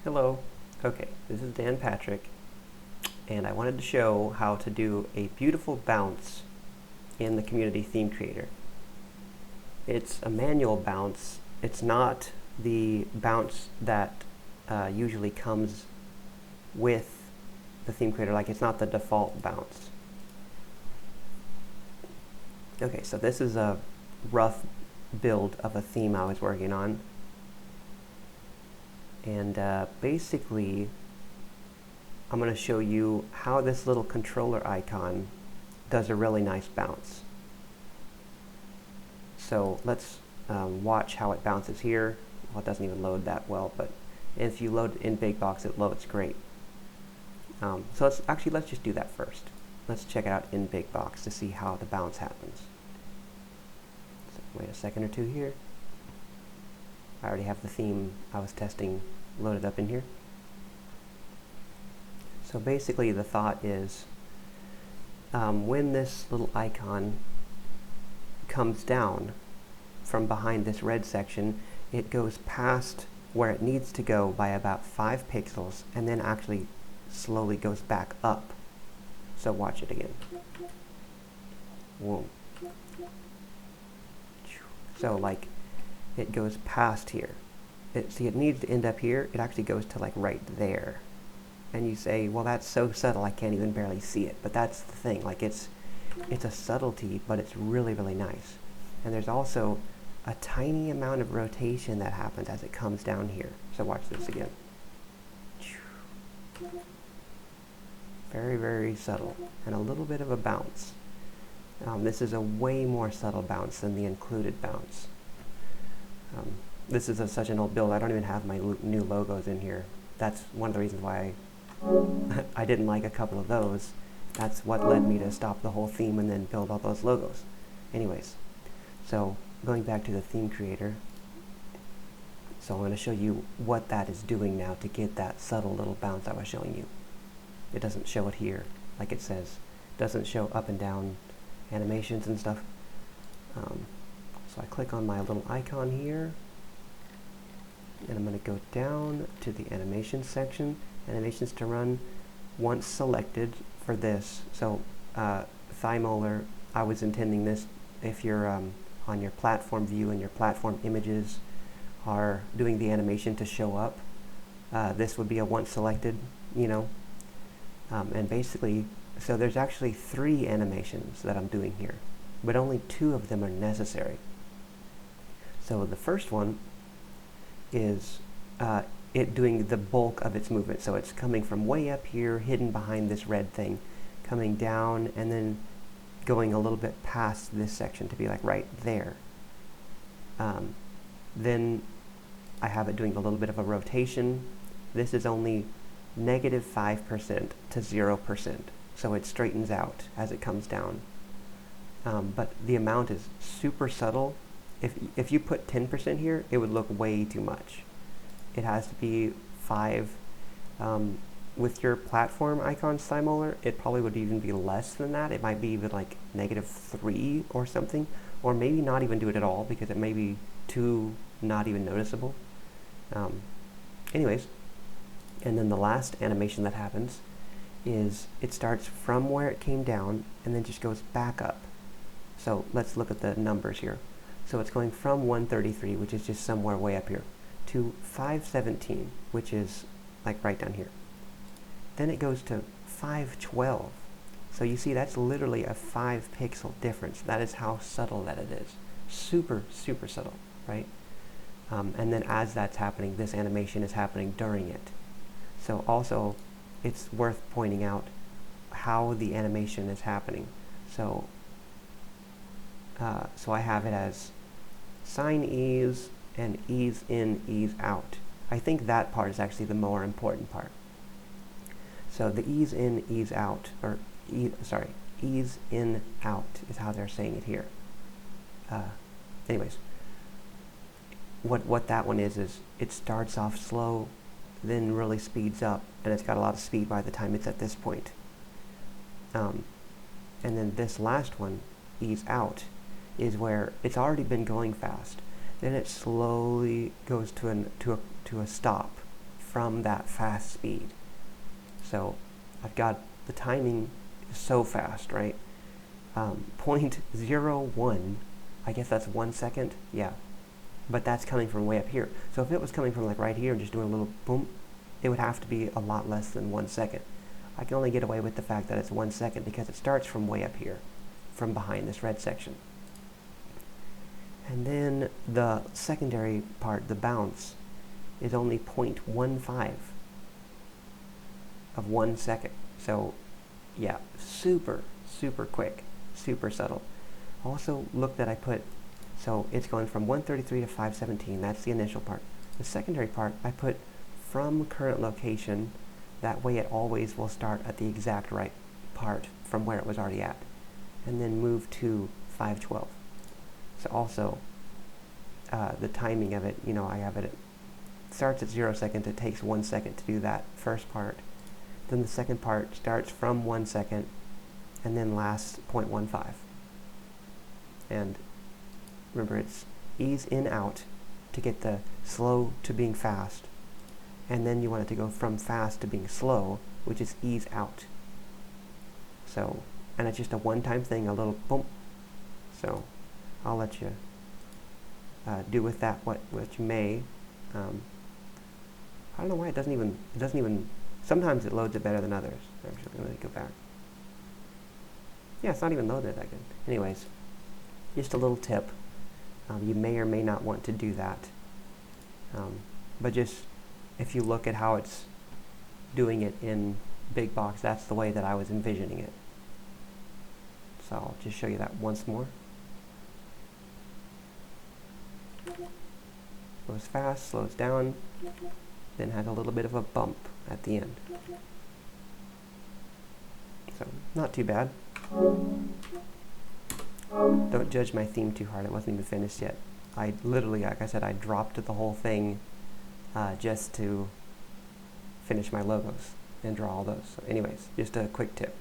Hello. Okay, this is Dan Patrick, and I wanted to show how to do a beautiful bounce in the Community Theme Creator. It's a manual bounce. It's not the bounce that usually comes with the theme creator, like it's not the default bounce. Okay, so this is a rough build of a theme I was working on. And basically, I'm going to show you how this little controller icon does a really nice bounce. So let's watch how it bounces here. Well, it doesn't even load that well, but if you load it in Big Box, it loads great. So let's just do that first. Let's check it out in Big Box to see how the bounce happens. So wait a second or two here. I already have the theme I was testing loaded up in here. So basically the thought is when this little icon comes down from behind this red section, it goes past where it needs to go by about 5 pixels and then actually slowly goes back up. So watch it again. Whoa. So like it goes past here. See, it needs to end up here. It actually goes to like right there. And you say, well, that's so subtle I can't even barely see it. But that's the thing. Like it's a subtlety, but it's really, really nice. And there's also a tiny amount of rotation that happens as it comes down here. So watch this again. Very, very subtle. And a little bit of a bounce. This is a way more subtle bounce than the included bounce. This is such an old build, I don't even have my new logos in here. That's one of the reasons why I didn't like a couple of those. That's what led me to stop the whole theme and then build all those logos. Anyways, so going back to the theme creator. So I'm going to show you what that is doing now to get that subtle little bounce I was showing you. It doesn't show it here, like it says. It doesn't show up and down animations and stuff. So I click on my little icon here, and I'm going to go down to the animation section, animations to run. Once selected for this, so Thimolar, I was intending this if you're on your platform view and your platform images are doing the animation to show up, this would be a once selected, and basically, so there's actually 3 animations that I'm doing here, but only 2 of them are necessary. So the first one is it doing the bulk of its movement. So it's coming from way up here, hidden behind this red thing, coming down and then going a little bit past this section to be like right there. Then I have it doing a little bit of a rotation. This is only -5% to 0%. So it straightens out as it comes down. But the amount is super subtle. If you put 10% here, it would look way too much. It has to be 5. With your platform icon Thimolar, it probably would even be less than that. It might be even like -3 or something, or maybe not even do it at all because it may be too not even noticeable. Anyways, and then the last animation that happens is it starts from where it came down and then just goes back up. So let's look at the numbers here. So it's going from 133, which is just somewhere way up here, to 517, which is like right down here. Then it goes to 512. So you see that's literally a 5 pixel difference. That is how subtle that it is. Super, super subtle, right? And then as that's happening, this animation is happening during it. So also, it's worth pointing out how the animation is happening. So I have it as sine ease and ease in, ease out. I think that part is actually the more important part. So the ease in, ease out, or ease in, out is how they're saying it here. Anyways, what that one is it starts off slow, then really speeds up, and it's got a lot of speed by the time it's at this point. And then this last one, ease out, is where it's already been going fast. Then it slowly goes to a stop from that fast speed. So I've got the timing is so fast, right? 0.01, I guess that's 1 second, yeah. But that's coming from way up here. So if it was coming from like right here and just doing a little boom, it would have to be a lot less than 1 second. I can only get away with the fact that it's 1 second because it starts from way up here, from behind this red section. And then the secondary part, the bounce, is only 0.15 of 1 second. So yeah, super, super quick, super subtle. Also look that I put, so it's going from 133 to 517, that's the initial part. The secondary part, I put from current location, that way it always will start at the exact right part from where it was already at, and then move to 512. So also, the timing of it, you know, I have it, starts at 0 seconds, it takes 1 second to do that first part. Then the second part starts from 1 second, and then lasts 0.15. And remember, it's ease in, out to get the slow to being fast. And then you want it to go from fast to being slow, which is ease out. So, and it's just a one-time thing, a little boom. So, I'll let you do with that what you may. I don't know why it doesn't even, sometimes it loads it better than others. Actually, let me go back. Yeah, it's not even loaded that good. Anyways, just a little tip. You may or may not want to do that. But just, if you look at how it's doing it in Big Box, that's the way that I was envisioning it. So I'll just show you that once more. Goes fast, slows down, then has a little bit of a bump at the end. So, not too bad. Don't judge my theme too hard, it wasn't even finished yet. I literally, like I said, I dropped the whole thing just to finish my logos and draw all those. So anyways, just a quick tip.